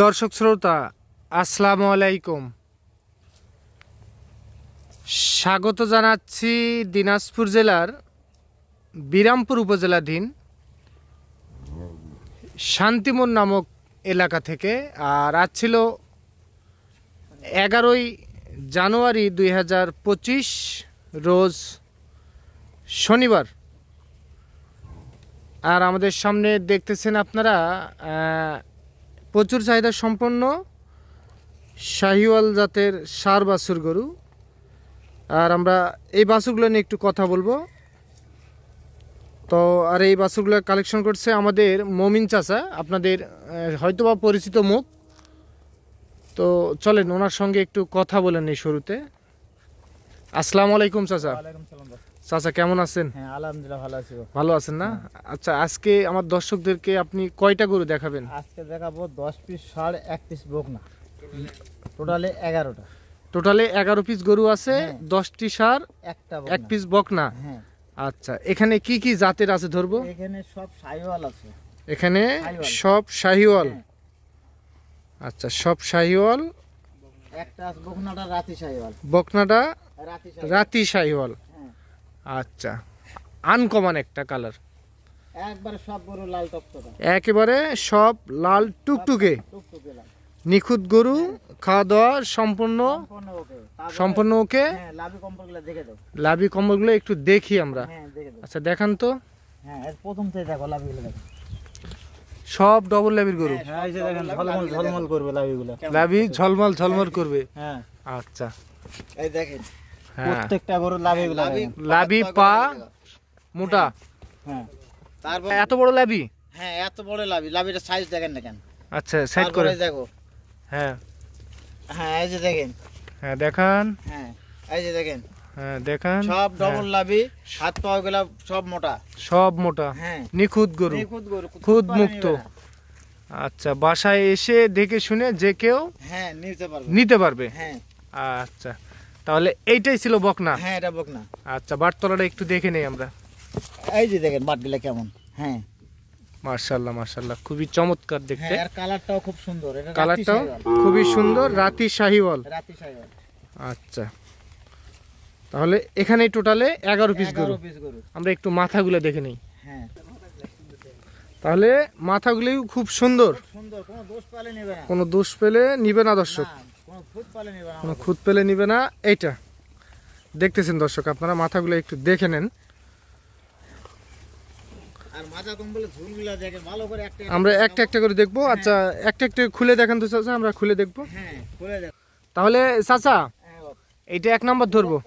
দর্শক শ্রোতা আসসালামু আলাইকুম, স্বাগত জানাচ্ছি দিনাজপুর জেলার বিরামপুর উপজেলাধীন শান্তিমোড় নামক এলাকা থেকে। আর আজ ছিল 11ই জানুয়ারি 2025 রোজ শনিবার। আর আমাদের সামনে দেখতেছেন আপনারা প্রচুর চাহিদা সম্পন্ন শাহিওয়াল জাতের ষাঁড় বাছুর গরু। আর আমরা এই বাছুরগুলো নিয়ে একটু কথা বলবো। তো আর এই বাছুরগুলো কালেকশন করছে আমাদের মমিন চাচা, আপনাদের হয়তোবা পরিচিত মুখ। তো চলেন ওনার সঙ্গে একটু কথা বলেন এই শুরুতে। আসসালামু আলাইকুম চাচা। চাচা কেমন আছেন? হ্যাঁ আলহামদুলিল্লাহ ভালো আছি। ভালো আছেন না? আচ্ছা, আজকে আমার দর্শকদেরকে আপনি কয়টা গরু দেখাবেন? আজকে দেখাবো 10 পিস ষাঁড়, 1 পিস বকনা, টোটালে 11টা। টোটালে 11 পিস গরু আছে, 10টি ষাঁড়, 1 পিস বকনা। হ্যাঁ। আচ্ছা, এখানে কি কি জাতের আছে ধরবো? এখানে সব শাহিওয়াল আছে। এখানে সব শাহিওয়াল। আচ্ছা, সব শাহিওয়াল। একটা আছে বকনাটা রাতি শাহিওয়াল। বকনাটা রাতি শাহিওয়াল। আচ্ছা, আনকমন একটা কালার। একবারে সব গরু লাল টকটকা, একেবারে সব লাল টুকটুকে নিখুঁত গরু। খাওয়া দাওয়া সম্পূর্ণ ওকে। লাভি কম্বলগুলো দেখে দাও। লাভি কম্বলগুলো একটু দেখি আমরা। আচ্ছা দেখান তো। হ্যাঁ, এর প্রথম থেকে দেখো লাভিগুলো দেখো। সব ডবল লাভির গরু। হ্যাঁ, এই যে দেখেন ঝলমল ঝলমল করবে লাভিগুলো। লাভি ঝলমল ঝলমল করবে। হ্যাঁ। আচ্ছা, এই দেখেন প্রত্যেকটা গরুর লাভিগুলো। লাভি পা মোটা। হ্যাঁ, তারপর এত বড় লাভি। হ্যাঁ, এত বড় লাভি। লাভিটা সাইজ দেখেন না কেন? আচ্ছা, সাইড করে দেখো। হ্যাঁ হ্যাঁ, এই যে দেখেন। হ্যাঁ দেখান। হ্যাঁ, এই যে দেখেন। হ্যাঁ দেখান। সব ডবল লাভি, হাত পা গুলা সব মোটা। সব মোটা। হ্যাঁ, নিখুঁত গরু, খুদ মুক্ত। আচ্ছা, বাসায় এসে দেখে শুনে যে কেউ হ্যাঁ নিতে পারবে। হ্যাঁ। আচ্ছা, তাহলে এইটাই ছিল বকনা। হ্যাঁ, এটা বকনা। আচ্ছা, বাটতলাটা একটু দেখে নেই আমরা। এই যে দেখেন বাটগুলা কেমন। হ্যাঁ, মাশাআল্লাহ মাশাআল্লাহ, খুবই চমৎকার দেখতে। আর কালারটাও খুব সুন্দর। এটা কালারটাও খুবই সুন্দর, রাতি শাহিওয়াল। রাতি শাহিওয়াল। আচ্ছা, তাহলে এখানে টোটালে 11 পিস গরু। আমরা একটু মাথাগুলো দেখে নেই। হ্যাঁ, তাহলে মাথাগুলোও খুব সুন্দর। কোনো দোষ পেলে নিবে না দর্শক, কোনো খুঁত পেলে নিবে না। এইটা দেখতেছেন দর্শক, আপনারা মাথাগুলো একটু দেখে নেন। আমরা একটা একটা করে দেখবো। আচ্ছা, একটা একটা খুলে দেখেন তো চাচা, আমরা খুলে দেখবো। তাহলে চাচা এইটা 1 নম্বর ধরবো।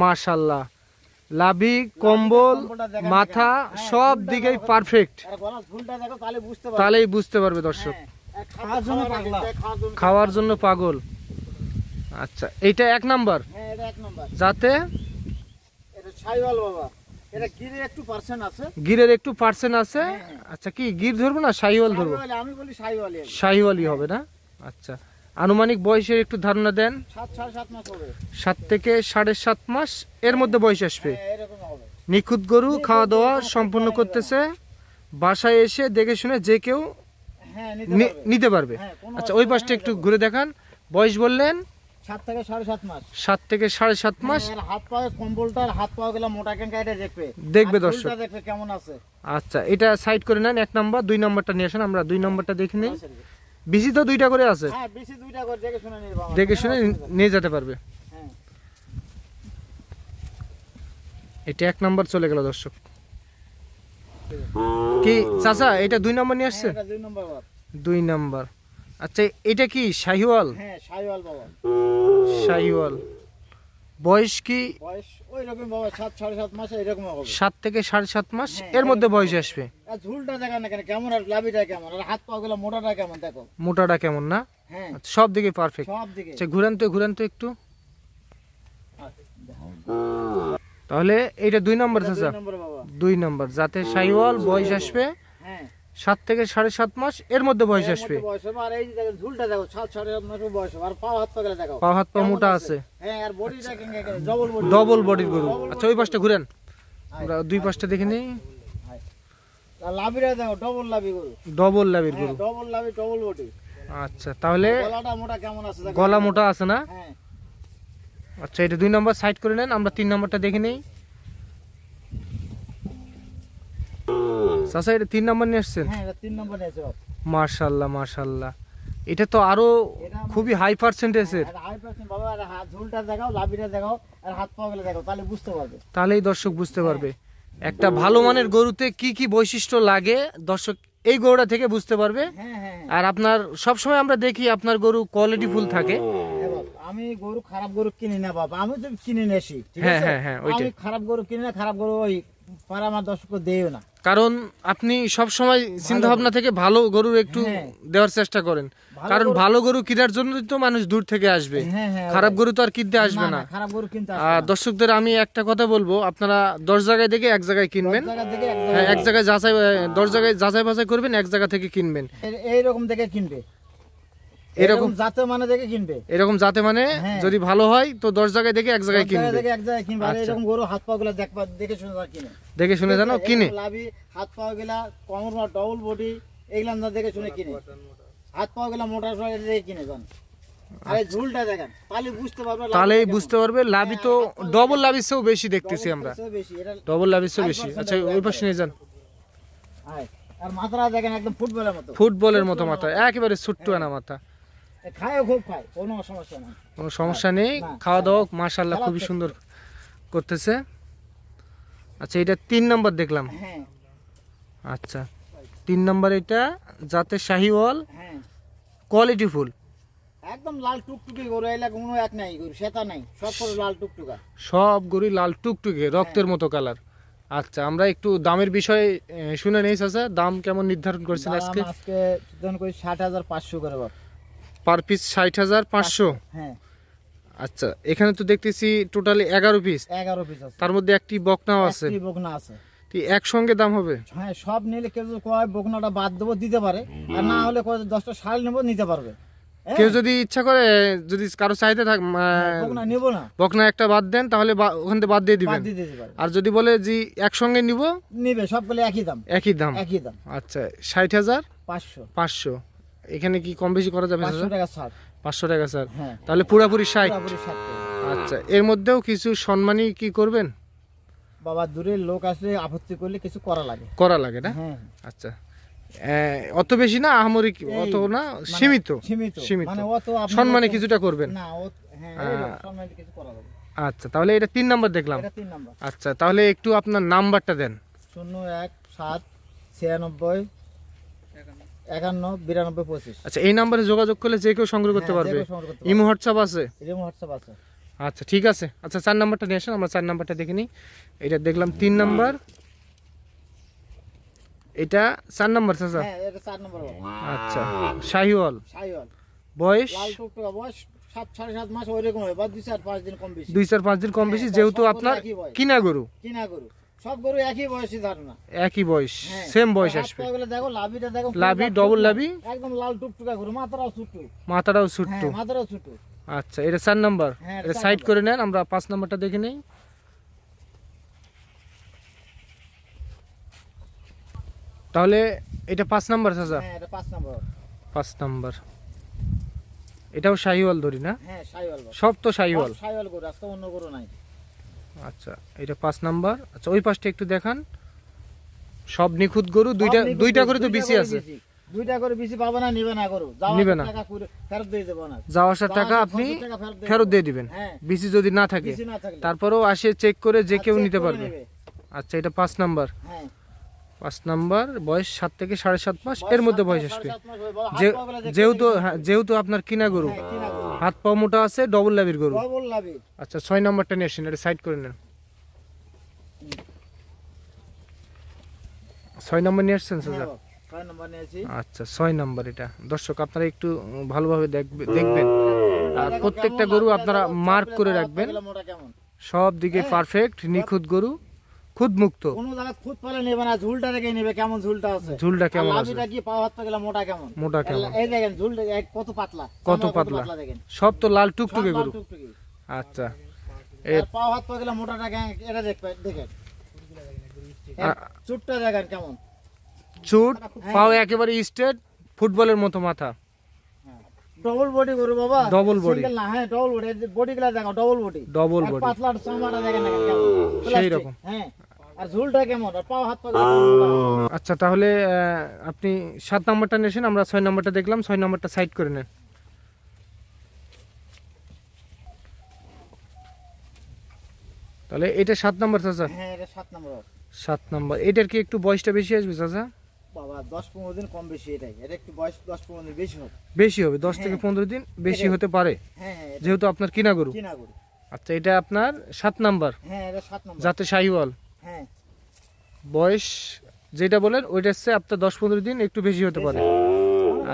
মাশাআল্লাহ, লাভি কম্বল মাথা সব দিকেই পারফেক্ট। তাহলেই বুঝতে পারবে দর্শক, খাওয়ার জন্য পাগল। আচ্ছা, এইটা 1 নম্বর যাতে গিরের একটু পার্সেন্ট আছে। আচ্ছা, কি গির ধরবো না শাহিওয়াল ধরবো? শাহিওয়ালই হবে না? আচ্ছা, আনুমানিক বয়সের একটু ধারণা দেন। 7 থেকে 7.5 মাস এর মধ্যে বয়স আসবে। নিখুঁত গরু, খাওয়া দাওয়া সম্পূর্ণ করতেছে। বাসায় এসে দেখে শুনে যে কেউ নিতে পারবে। আচ্ছা, ওই পাশটা একটু ঘুরে দেখান। বয়স বললেন 7 থেকে 7.5 মাস। 7 থেকে 7.5 মাস। হাত পা কম্বলটার হাত পা গুলা মোটা কেন কাটে দেখবে দর্শক। দেখবে কেমন আছে। আচ্ছা, এটা সাইড করে নেন। 1 নম্বর, 2 নম্বরটা নিয়ে আসেন, আমরা 2 নম্বরটা দেখে নেই। বিসি তো 2টা করে আছে। হ্যাঁ, বিসি 2টা করে দেখে শুনে নিয়ে যেতে পারবে। হ্যাঁ, এটা 1 নম্বর চলে গেল দর্শক। কি চাচা এটা 2 নম্বর নিয়ে আসছে? এটা 2 নম্বর বাবা। 2 নম্বর। আচ্ছা, এটা কি শাহিওয়াল? হ্যাঁ, শাহিওয়াল বাবা। শাহিওয়াল। বয়স কি? বয়স ওই রকম বাবা, 7.5 মাস এরকম হবে। 7 থেকে 7.5 মাস এর মধ্যে বয়স আসবে। আর ঝুলটা দেখেন না কেন কেমন, আর লাভিটা কেমন, আর হাত পা গুলো মোটাটা কেমন দেখো। মোটাটা কেমন না? হ্যাঁ, সব দিকে পারফেক্ট। সব দিকে। আচ্ছা, ঘুরান তো একটু। তাহলে এইটা 2 নম্বর চাচা। 2 নম্বর যাতে শাহিওয়াল, বয়স আসবে 7 থেকে 7.5 মাস এর মধ্যে বয়স আসবে। আর এই যে দেখেন ঝুলটা দেখো, 7.5 মাস বয়স। আর পা হাত পা গুলো দেখো, পা হাত পা মোটা আছে। হ্যাঁ, আর বডিটা ডবল বডির গরু। আচ্ছা, ওই পাশটা ঘুরেন, আমরা 2 পাশটা দেখে নেই। আর লাভিটা দেখো ডবল লাভি গরু, ডবল লাভির গরু। ডবল লাভি ডবল বডি। আচ্ছা তাহলে গলাটা মোটা কেমন আছে দেখো, গলা মোটা আছে না? হ্যাঁ। আচ্ছা এটা 2 নম্বর সাইড করে নেন, আমরা 3 নম্বরটা দেখে নেই। চাচা এটা 3 নম্বর নিয়ে আসছেন? হ্যাঁ এটা 3 নম্বর নিয়েছে বাপ। মাশাআল্লাহ মাশাআল্লাহ, এটা তো আরো খুবই হাই পার্সেন্টেজের। এটা হাই পার্সেন্ট বাবা, আর হাত ঝুলটা দেখাও, লাভিটা দেখাও, আর হাত পা গুলো দেখাও, তাহলে বুঝতে পারবে। তাহলেই দর্শক বুঝতে পারবে একটা ভালো মানের গরুতে কি কি বৈশিষ্ট্য লাগে, দর্শক এই গরুটা থেকে বুঝতে পারবে। হ্যাঁ হ্যাঁ আর আপনার সব সময় আমরা দেখি আপনার গরু কোয়ালিটি ফুল থাকে। হ্যাঁ বাপ, আমি গরু খারাপ গরু কিনি না বাবা, আমি তো কিনে নেছি, ঠিক হ্যাঁ আছে? হ্যাঁ হ্যাঁ ওইটাই। আমি খারাপ গরু কিনি না, খারাপ গরু ওই পাড়া আমার দর্শক দেও না। কারণ আপনি সব সময় চিন্তা ভাবনা থেকে ভালো গরুর একটু হ্যাঁ। দেওয়ার চেষ্টা করেন, কারণ ভালো গরু কেনার জন্য তো মানুষ দূর থেকে আসবে, হ্যাঁ হ্যাঁ খারাপ গরু তো আর কিনতে আসবে না। খারাপ গরু কিনতে আর আসবে না। দর্শকদের আমি একটা কথা বলবো, আপনারা 10 জায়গায় দেখে এক জায়গায় কিনবেন। জায়গা থেকে এক হ্যাঁ, জায়গায় এক জায়গায় যাচাই 10 জায়গায় যাচাই বাছাই করবেন, এক জায়গা থেকে কিনবেন। এইরকম দেখে কিনবে, এরকম জাতে মানে দেখে কিনবে। এরকম যাতে মানে হ্যাঁ। যদি ভালো হয় তো 10 জায়গায় দেখে এক জায়গায় জায়গা কিনবে। থেকে এক জায়গায় কিনবে, আর আচ্ছা। এরকম গরু হাত পা গুলো দেখে শুনে তার কিনে। দেখে শুনে জানো কিনে। এরকম লাভি হাত পা গুলা কমর বা ডবল বডি এগুলা না দেখে শুনে কিনে। হাত পা গুলা মোটা সোটা এটা দেখে কিনে যান। আর এই ঝুলটা দেখেন, তাহলে বুঝতে পারবে। তাহলেই বুঝতে পারবে লাভি তো ডবল লাভির চেয়েও বেশি দেখতেছি আমরা, বেশি এটা। ডবল লাভির চেয়েও বেশি। আচ্ছা ওই পাশে নিয়ে যান। আর মাথাটা দেখেন একদম ফুটবলের মতো, ফুটবলের মতো মাথা, একেবারে ছোট্ট আনা মাথা, খায়ও খুব খায়, কোনো সমস্যা নাই। কোনো সমস্যা নেই, না, খাওয়া দাওয়া মাশাআল্লাহ খুবই সুন্দর করতেছে। আচ্ছা এটা 3 নম্বর দেখলাম। হ্যাঁ আচ্ছা 3 নম্বর এটা যাতে শাহিওয়াল, হ্যাঁ কোয়ালিটি ফুল, একদম লাল টুকটুকি গরু, এলা কোনো এক নাই গরু, সেটা নাই, সব করে লাল টুকটুকা। সব গরু লাল টুকটুকে রক্তের মতো কালার। আচ্ছা আমরা একটু দামের বিষয়ে শুনে নেই চাচা, দাম কেমন নির্ধারণ করছেন আজকে? আজকে ধরুন কই 60,500 করে বাপ। Per piece 60,500। হ্যাঁ আচ্ছা এখানে তো দেখতেছি টোটালি 11 পিস, 11 পিস আছে, তার মধ্যে একটি বকনাও আছে, একটি বকনা আছে। তো একসঙ্গে দাম হবে? হ্যাঁ সব নিলে কেউ যদি কয় বকনাটা বাদ দেবো দিতে পারে, আর না হলে কয় 10টা শাল নেবো নিতে পারবে। হ্যাঁ, কেউ যদি ইচ্ছা করে, যদি কারো চাইতে থাক বকনা নেবো না, বকনা একটা বাদ দেন তাহলে ওখান থেকে বাদ দিয়ে বাদ দিবেন। দিয়ে দিতে পারে। আর যদি বলে যে একসঙ্গে নিব, নিবে সবগুলো একই দাম, একই দাম। একই দাম। আচ্ছা 60,500। 500 এখানে কি কম বেশি করা যাবে? 500 টাকা ছাড়। 500 টাকা স্যার, হ্যাঁ তাহলে পুরাপুরি 60। পুরোপুরি 60 টাকা। আচ্ছা এর মধ্যেও কিছু সম্মানী কি করবেন? বাবা দূরের লোক আসলে আপত্তি করলে কিছু করা লাগে। করা লাগে না? হ্যাঁ আচ্ছা অত বেশি না, আহামরি অত না, সীমিত সীমিত সীমিত মানে অত আপনি সম্মানে কিছুটা করবেন। না হ্যাঁ এরকম সম্মানিত কিছু করা যাবে। আচ্ছা তাহলে এটা 3 নাম্বার দেখলাম। এটা 3 নাম্বার। আচ্ছা তাহলে একটু আপনার নাম্বারটা দেন। 01 7 96 51 92 25। আচ্ছা এই নাম্বারে যোগাযোগ করলে যে কেউ সংগ্রহ করতে পারবে? ইমো হোয়াটসঅ্যাপ আছে? এরকম হোয়াটসঅ্যাপ আছে। আচ্ছা ঠিক আছে। আচ্ছা 4 নাম্বারটা নিয়ে আসেন, আমরা 4 নাম্বারটা দেখে নিই। এটা দেখলাম 3 নাম্বার, এটা 4 নাম্বার চাচা? হ্যাঁ এটা 4 নাম্বার। আচ্ছা শাহিওয়াল, শাহিওয়াল বয়স লাল টুকটুকা, বয়স 7.5 মাস ওইরকম হবে, বা 2-4-5 দিন কম বেশি। 2-4-5 দিন কম বেশি, হ্যাঁ, যেহেতু সব গরু আপনার একই বয়স। কিনা গরু, কিনা গরু সব গরু একই বয়সী ধারণা, একই বয়স, হ্যাঁ সেম বয়স হাত আসবে। পাগুলো দেখো, লাভিটা দেখো, লাভি ডবল লাভি, একদম লাল টুকটুকা গরু, মাথাটাও ছোট। মাথাটাও ছোট্ট। হ্যাঁ মাথাটাও ছোট। আচ্ছা এটা 4 নাম্বার, হ্যাঁ, এটা 4 সাইড নাম্বার। করে নেন, আমরা 5 নাম্বারটা দেখে নেই। তাহলে এটা 5 নাম্বার চাচা? হ্যাঁ এটা 5 নাম্বার। 5 নাম্বার, এটাও শাহিওয়াল ধরি না? হ্যাঁ শাহিওয়াল বাবা। সব তো শাহিওয়াল। সব শাহিওয়াল গরু, আজকে অন্য গরু নাই। আচ্ছা এটা 5 নাম্বার। আচ্ছা ওই পাশটা একটু দেখান, সব নিখুঁত গরু, দুইটা করে তো বিসি আছে। দুইটা করে বিসি পাবে না, নিবে না গরু, নিবে না, টাকা ফেরত দিয়ে দেব না, যাওয়া আসার টাকা আপনি ফেরত দিয়ে দিবেন, হ্যাঁ বিসি যদি না থাকে। বিসি না থাকলে তারপরেও আসে চেক করে যে কেউ check নিতে করে পারবে। নেবে। আচ্ছা এটা 5 নাম্বার। হ্যাঁ 5 নাম্বার, বয়স 7 থেকে 7.5 মাস, এর মধ্যে বয়স আসবে। 7.5 মাস হয় বাবা, হাত যে- পা গুলো দেখতে যেহেতু দেখতে হ্যাঁ, যেহেতু আপনার কিনা গরু, হ্যাঁ, কিনা গরু, হাত পা মোটা আছে, ডবল লাভির গরু। ডবল লাভি। আচ্ছা 6 নাম্বারটা নিয়ে আসেন, এটা সাইড করে নেন। 6 নাম্বার নিয়ে আসছেন হ্যাঁ স্যার? বাবা, 6 নাম্বার নিয়েছি। আচ্ছা 6 নাম্বার। এটা দর্শক আপনারা একটু ভালোভাবে দেখবেন, আর প্রত্যেকটা গরু আপনারা মার্ক করে রাখবেন, মোটা কেমন, সব দিকে পারফেক্ট নিখুঁত গরু, খুদ মুক্ত। কোনো জায়গায় খুদ পালে নেবে না, ঝুলটা দেখে নেবে কেমন ঝুলটা আছে, ঝুলটা কেমন আছে, লাভিটা কি পা হাত পা গেলে মোটা কেমন, মোটা কেমন, এই দেখেন ঝুলটা কত পাতলা, কত চামড়া পাতলা, দেখেন, সব তো লাল টুকটুকে সব লাল গরু। টুকটুকি। আচ্ছা আর পা হাত পা গেলে মোটাটা এটা দেখেন, আ- চুটটা দেখেন কেমন, চুট, পাও একেবারে স্ট্রেট, ফুটবলের মতো মাথা। ডবল বডি গরু বাবা, ডবল বডি সিঙ্গেল না, হ্যাঁ ডবল বডি, বডি গুলা দেখো ডবল বডি, ডবল বডি পাতলা চামড়া দেখেন না কেমন সেই প্লাস্টিক, রকম। হ্যাঁ আর ঝুলটা কেমন, আর পাও হাত পা কেমন। আচ্ছা তাহলে আপনি 7 নম্বরটা নিয়েছেন, আমরা 6 নম্বরটা দেখলাম, 6 নম্বরটা সাইড করে নেন। তাহলে এটা 7 নম্বর চাচা? হ্যাঁ এটা 7 নম্বর। 7 নম্বর। এটার কি একটু বয়সটা বেশি আসবে চাচা? বাবা 10-15 দিন কম বেশি, এটাই এটা একটু বয়স 10-15 দিন বেশি হবে। বেশি হবে, 10 থেকে 15 দিন বেশি হতে পারে, হ্যাঁ হ্যাঁ যেহেতু আপনার কিনা গরু। কিনা গরু। আচ্ছা এটা আপনার 7 নাম্বার, হ্যাঁ এটা 7 নম্বর। যাতে শাহিওয়াল। হ্যাঁ বয়স যেটা বলেন ওইটা হচ্ছে আপনার 10-15 দিন একটু বেশি হতে পারে।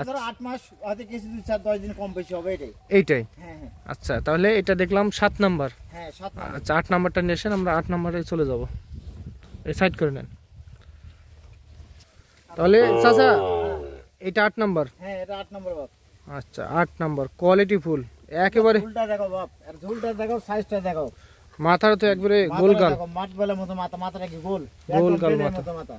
ধরো 8 মাস হয়তো কিছু 2-4-10 দিন কম বেশি হবে, এটাই। এইটাই। হ্যাঁ হ্যাঁ আচ্ছা তাহলে এটা দেখলাম 7 নাম্বার। হ্যাঁ 7 নম্বর। আচ্ছা 8 নাম্বারটা নিয়েছেন, আমরা 8 নাম্বারে চলে যাব। এই সাইড করে নেন। তাহলে চাচা এটা 8 নাম্বার? হ্যাঁ এটা 8 নম্বর বাপ। আচ্ছা 8 নাম্বার, কোয়ালিটি ফুল একেবারে। ঝুলটা দেখো বাপ, আর ঝুলটা দেখো, সাইজটা দেখো, মাথাটা তো একবারে গোলগাল, মাঠ বেলার মতো মাথা, মাথাটা কি গোল, গোলগাল একদম মাথা। মতো মাথা।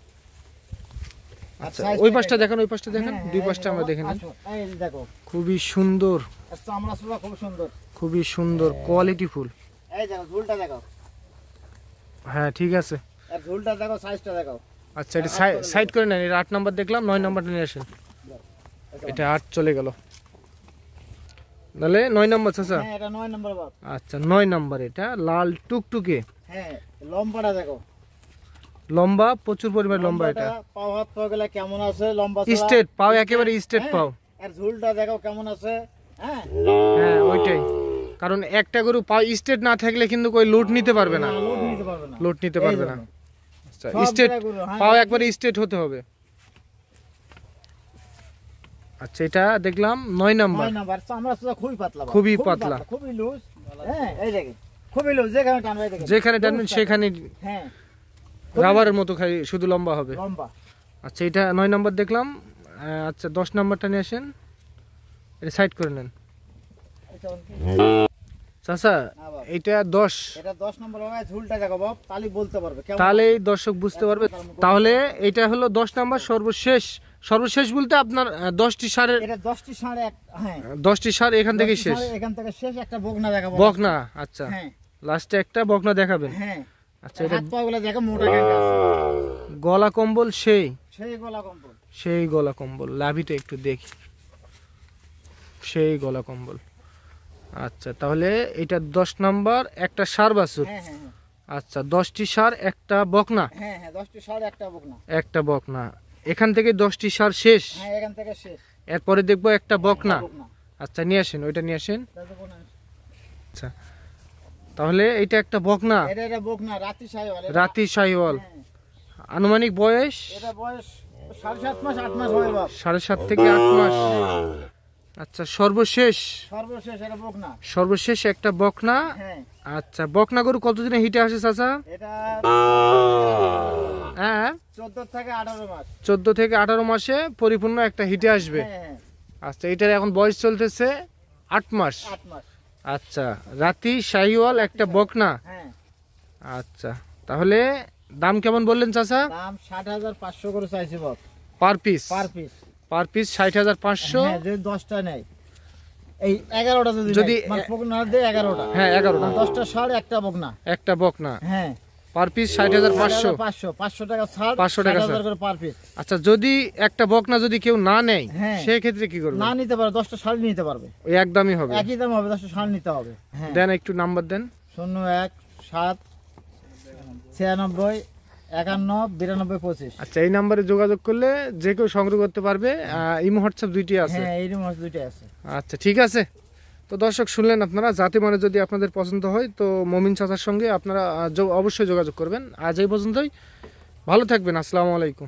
আচ্ছা ওই পাশটা দেখেন, ওই পাশটা দেখেন, দুই পাশটা আমরা দেখে নিন। এই দেখো খুবই সুন্দর, চামড়া সুরা খুব সুন্দর, খুবই সুন্দর কোয়ালিটি ফুল। এই দেখো ঝুলটা দেখো, হ্যাঁ ঠিক আছে। আর ঝুলটা দেখো, সাইজটা দেখো। আচ্ছা এটা সাইড করে নেন। এটা 8 নাম্বার দেখলাম, 9 নাম্বারটা নিয়ে আসেন। এটা 8 চলে গেল, তাহলে 9 নাম্বার চাচা? হ্যাঁ এটা 9 নম্বর বাপ। আচ্ছা 9 নাম্বার, এটা লাল টুকটুকে। হ্যাঁ লম্বাটা দেখো, লম্বা, প্রচুর পরিমাণ লম্বা। এটা পাও হাত পা গুলা কেমন আছে, লম্বা চড়া, স্ট্রেট পাও, একেবারে স্ট্রেট হ্যাঁ, পাও। আর ঝুলটা দেখো কেমন আছে। হ্যাঁ হ্যাঁ ওইটাই, কারণ একটা গরু পাও স্ট্রেট না থাকলে কিন্তু কই লোড নিতে পারবে না, লোড নিতে পারবে না, লোড নিতে পারবে না। আচ্ছা সব স্ট্রেট জায়গাগুলো, হ্যাঁ, পাও একবারে স্ট্রেট হতে হবে। আচ্ছা এটা দেখলাম 9 নাম্বার। 9 নাম্বার, চামড়া সুরা খুবই পাতলা বাপ, খুবই পাতলা, খুবই লুজ। হ্যাঁ এই দেখেন খুবই লুজ, যেখানে টানবে দেখেন, যেখানে টানবেন সেখানে হ্যাঁ রাবারের মতো খালি শুধু লম্বা হবে। লম্বা। আচ্ছা এটা 9 নাম্বার দেখলাম। আচ্ছা 10 নাম্বারটা নিয়ে আসেন, এটা সাইড করে নেন। চাচা এটা 10, এটা 10 নম্বর হবে। ঝুলটা দেখো বাপ, তাহলে বলতে পারবে কেমন, তাহলেই দর্শক বুঝতে পারবে। তাহলে এটা হলো 10 নাম্বার, সর্বশেষ। সর্বশেষ বলতে আপনার 10টি সারের, এটা 10টি সাড়ে এক, হ্যাঁ 10টি সার এখান থেকে 10টি শেষ, সাড়ে এখান থেকে শেষ। একটা বকনা দেখাবো, বকনা। আচ্ছা হ্যাঁ লাস্টে একটা বকনা দেখাবেন। হ্যাঁ আচ্ছা এটা হাত পা গুলা দেখো, মোটা গাঙ্গা আছে, গলা কম্বল সেই, সেই গলা কম্বল। সেই গলা কম্বল। লাভিটা একটু দেখি, সেই গলা কম্বল। আচ্ছা তাহলে এটা 10 নাম্বার, একটা সার বাছুর। হ্যাঁ হ্যাঁ আচ্ছা 10টি সার, একটা বকনা, হ্যাঁ হ্যাঁ 10টি সাড়ে একটা বকনা, একটা বকনা। এখান থেকে 10টি সার শেষ, হ্যাঁ এখান থেকে শেষ। এরপরে দেখবো একটা বকনা। বকনা আচ্ছা নিয়ে আসেন, ওইটা নিয়ে আসেন। দেখো না, আচ্ছা তাহলে এটা একটা বকনা, এটা বকনা রাতি সাইওয়াল, রাতি শাহিওয়াল। আনুমানিক বয়স এটা বয়স 7.5 মাস 8 মাস হবে বাপ, 7.5 থেকে 8 মাস। আচ্ছা সর্বশেষ, সর্বশেষ এটা বকনা, সর্বশেষ একটা বকনা। হ্যাঁ আচ্ছা বকনা গরু কতদিনে হিটে আসে চাচা? এটা হ্যাঁ 14 থেকে 18 মাস, 14 থেকে 18 মাসে পরিপূর্ণ একটা হিটে আসবে। হ্যাঁ হ্যাঁ আচ্ছা এটার এখন বয়স চলতেছে 8 মাস। 8 মাস, আচ্ছা রাতি শাহিওয়াল, একটা বকনা। হ্যাঁ আচ্ছা তাহলে দাম কেমন বললেন চাচা? দাম 60,500 করে চাইছি বাপ, per piece? Per piece, per piece 60,500। হ্যাঁ যদি 10টা নেয়, এই 11টা যদি যদি নেয়, মানে বকনা দিয়ে 11টা, হ্যাঁ 11টা, 10টা সাড়ে একটা বকনা, একটা বকনা, হ্যাঁ পার পিস 60,500। 500 টাকা ছাড়, 500 টাকা 60,000 ছাড়। করে পার পিস। আচ্ছা যদি একটা বকনা যদি কেউ না নেয়, হ্যাঁ। সেক্ষেত্রে কি করবে? না নিতে পারে 10টা শাড়ি নিতে পারবে, ওই একদমই হবে? একই দাম হবে, 10টা শাড়ি নিতে হবে। হ্যাঁ দেন একটু নাম্বার দেন। 01 7 96 51 92 25। আচ্ছা এই নাম্বারে যোগাযোগ করলে যে কেউ সংগ্রহ করতে পারবে। ইমো হোয়াটসঅ্যাপ দুইটি আছে? হ্যাঁ এই মাছ দুইটা আছে। আচ্ছা ঠিক আছে। তো দর্শক শুনলেন আপনারা, জাতি মানে যদি আপনাদের পছন্দ হয় তো মমিন চাচার সঙ্গে আপনারা অবশ্যই যোগাযোগ করবেন। আজ এই পর্যন্তই, ভালো থাকবেন, আসসালামু আলাইকুম।